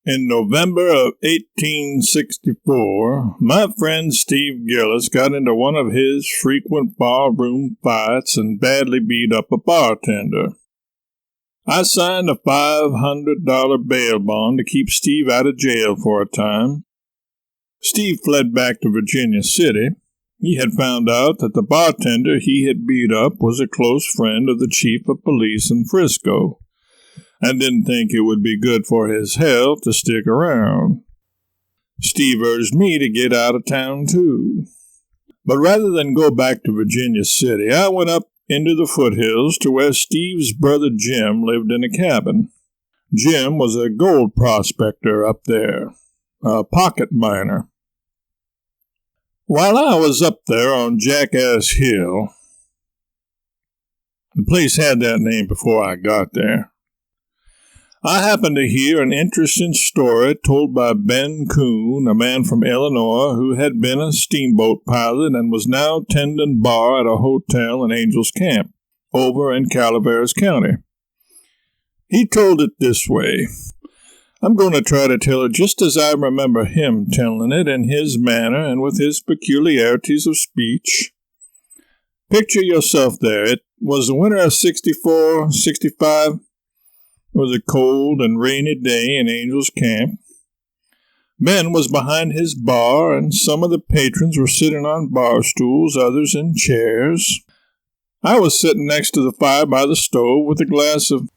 In November of 1864, my friend Steve Gillis got into one of his frequent barroom fights and badly beat up a bartender. I signed a $500 bail bond to keep Steve out of jail for a time. Steve fled back to Virginia City. He had found out that the bartender he had beat up was a close friend of the chief of police in Frisco, and didn't think it would be good for his health to stick around. Steve urged me to get out of town too. But rather than go back to Virginia City, I went up into the foothills to where Steve's brother Jim lived in a cabin. Jim was a gold prospector up there, a pocket miner. While I was up there on Jackass Hill, the place had that name before I got there, I happened to hear an interesting story told by Ben Coon, a man from Illinois who had been a steamboat pilot and was now tending bar at a hotel in Angels Camp, over in Calaveras County. He told it this way. I'm going to try to tell it just as I remember him telling it, in his manner and with his peculiarities of speech. Picture yourself there. It was the winter of 64, 65. It was a cold and rainy day in Angels Camp. Ben was behind his bar, and some of the patrons were sitting on bar stools, others in chairs. I was sitting next to the fire by the stove with a glass of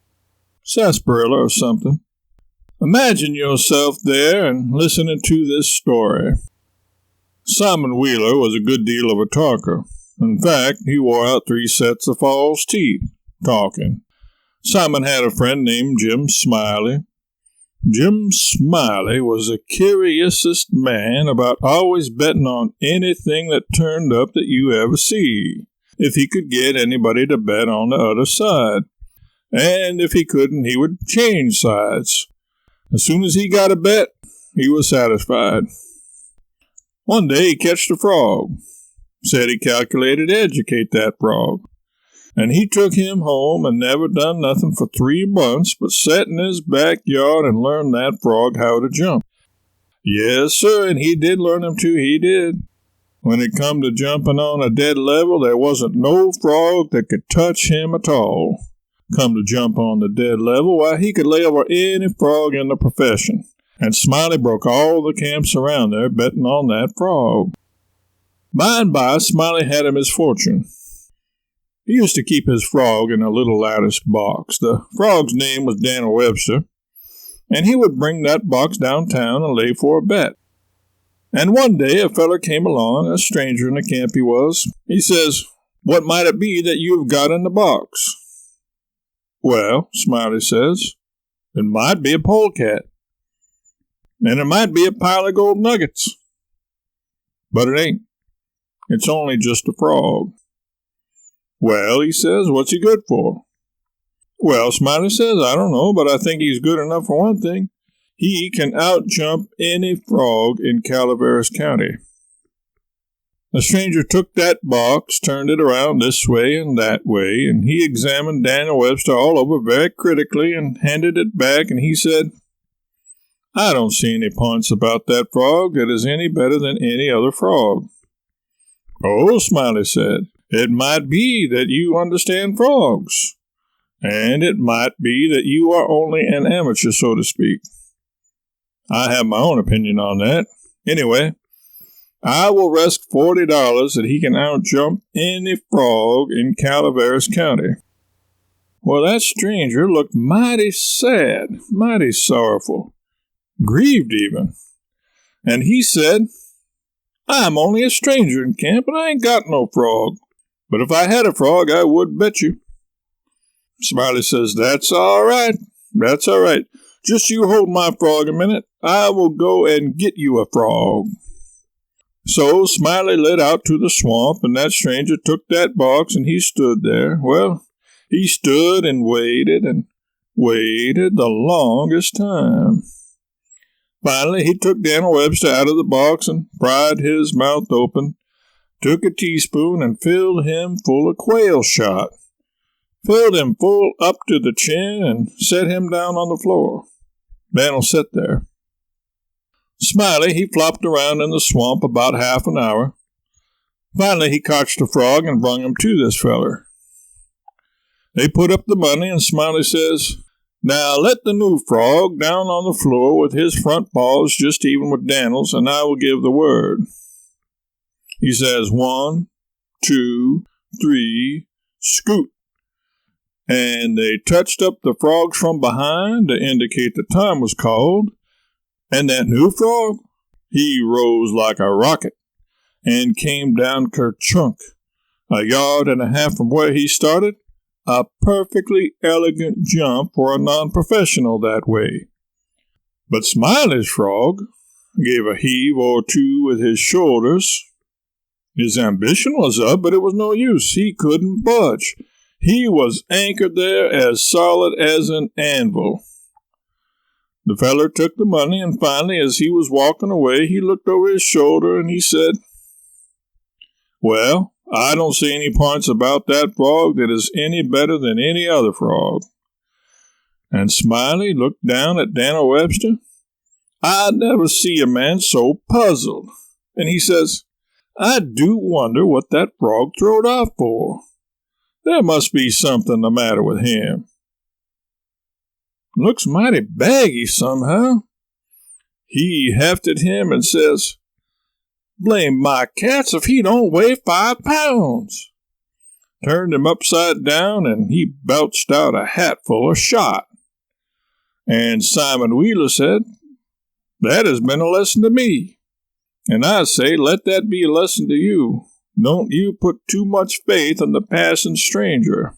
sarsaparilla or something. Imagine yourself there and listening to this story. Simon Wheeler was a good deal of a talker. In fact, he wore out 3 sets of false teeth talking. Simon had a friend named Jim Smiley. Jim Smiley was the curiousest man about always betting on anything that turned up that you ever see, if he could get anybody to bet on the other side. And if he couldn't, he would change sides. As soon as he got a bet, he was satisfied. One day he catched a frog. Said he calculated to educate that frog. And he took him home and never done nothing for 3 months but sat in his backyard and learned that frog how to jump. Yes, sir, and he did learn him too, he did. When it come to jumping on a dead level, there wasn't no frog that could touch him at all. Come to jump on the dead level, why, he could lay over any frog in the profession. And Smiley broke all the camps around there betting on that frog. By and by, Smiley had a misfortune. He used to keep his frog in a little lattice box. The frog's name was Daniel Webster, and he would bring that box downtown and lay for a bet. And one day a feller came along, a stranger in the camp he was. He says, "What might it be that you've got in the box?" "Well," Smiley says, "it might be a polecat, and it might be a pile of gold nuggets. But it ain't. It's only just a frog." "Well," he says, "what's he good for?" "Well," Smiley says, "I don't know, but I think he's good enough for one thing. He can outjump any frog in Calaveras County." The stranger took that box, turned it around this way and that way, and he examined Daniel Webster all over very critically and handed it back, and he said, "I don't see any points about that frog that is any better than any other frog." "Oh," Smiley said, "it might be that you understand frogs, and it might be that you are only an amateur, so to speak. I have my own opinion on that. Anyway, I will risk $40 that he can outjump any frog in Calaveras County." Well, that stranger looked mighty sad, mighty sorrowful, grieved even, and he said, "I'm only a stranger in camp, and I ain't got no frog. But if I had a frog, I would bet you." Smiley says, "That's all right. That's all right. Just you hold my frog a minute. I will go and get you a frog." So Smiley led out to the swamp, and that stranger took that box, and he stood there. Well, he stood and waited the longest time. Finally, he took Daniel Webster out of the box and pried his mouth open, took a teaspoon and filled him full of quail shot, filled him full up to the chin, and set him down on the floor. Daniel sat there. Smiley, he flopped around in the swamp about half an hour. Finally, he cotched a frog and brung him to this feller. They put up the money, and Smiley says, "Now let the new frog down on the floor with his front paws just even with Dan'l's, and I will give the word." He says, 1, 2, 3, scoot. And they touched up the frogs from behind to indicate the time was called. And that new frog, he rose like a rocket and came down kerchunk, a yard and a half from where he started, a perfectly elegant jump for a non-professional that way. But Smiley's frog gave a heave or two with his shoulders. His ambition was up, but it was no use. He couldn't budge. He was anchored there as solid as an anvil. The feller took the money, and finally, as he was walking away, he looked over his shoulder and he said, "Well, I don't see any points about that frog that is any better than any other frog." And Smiley looked down at Dan'l Webster. I never see a man so puzzled. And he says, "I do wonder what that frog throwed off for. There must be something the matter with him. Looks mighty baggy somehow." He hefted him and says, "Blame my cats if he don't weigh 5 pounds. Turned him upside down, and he belched out a hatful of shot. And Simon Wheeler said, 'That has been a lesson to me.' And I say, let that be a lesson to you. Don't you put too much faith in the passing stranger.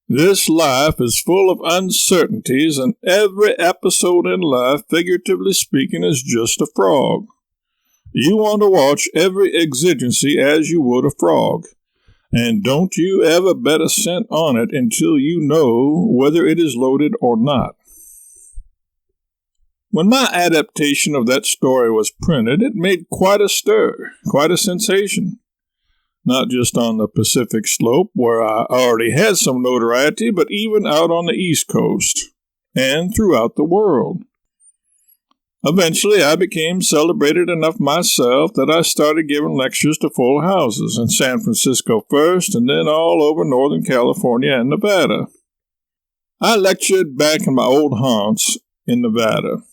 This life is full of uncertainties, and every episode in life, figuratively speaking, is just a frog. You want to watch every exigency as you would a frog, and don't you ever bet a cent on it until you know whether it is loaded or not." When my adaptation of that story was printed, it made quite a stir, quite a sensation. Not just on the Pacific Slope, where I already had some notoriety, but even out on the East Coast, and throughout the world. Eventually, I became celebrated enough myself that I started giving lectures to full houses, in San Francisco first, and then all over Northern California and Nevada. I lectured back in my old haunts in Nevada.